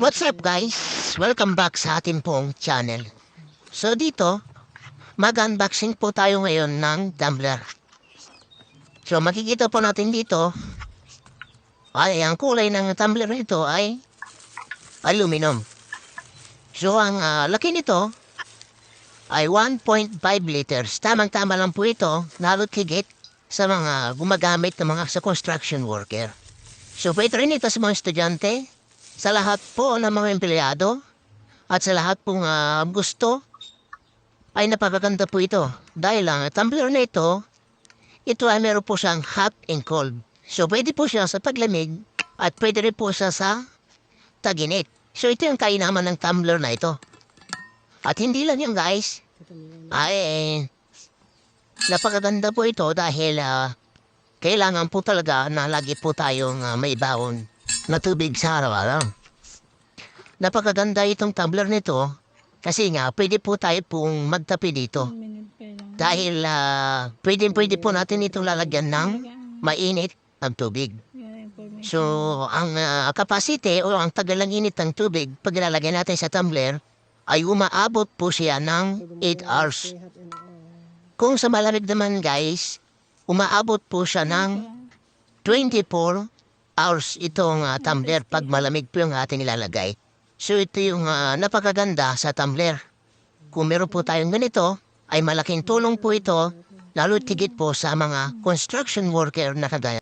What's up guys? Welcome back sa ating pong channel. So dito, mag-unboxing po tayo ngayon ng tumbler. So makikita po natin dito, ay ang kulay ng tumbler nito ay aluminum. So ang laki nito ay 1.5 liters. Tamang-tama lang po ito, lalo't higit sa mga gumagamit ng mga sa construction worker. So pwede rin ito sa mga estudyante, sa lahat po ng mga empleyado, at sa lahat pong gusto, ay napakaganda po ito. Dahil ang tumbler na ito ay meron po siyang hot and cold. So pwede po siya sa paglamig at pwede rin po siya sa taginit. So ito yung kainaman ng tumbler na ito. At hindi lang yan guys, ay napakaganda po ito dahil kailangan po talaga na lagi po tayong may baon na tubig sa araw-araw. Napakaganda itong tumbler nito kasi nga pwede po tayo pong magtapi dito. Dahil pwede po natin itong lalagyan ng mainit na tubig. So ang capacity o ang tagal ng init ng tubig pag ilalagay natin sa tumbler ay umaabot po siya ng 8 hours. Kung sa malamig naman guys, umaabot po siya ng 24 hours itong tumbler pag malamig po yung ating ilalagay. So ito yung napakaganda sa tumbler. Kung meron po tayong ganito, ay malaking tulong po ito, lalo tigit po sa mga construction worker na kagaya.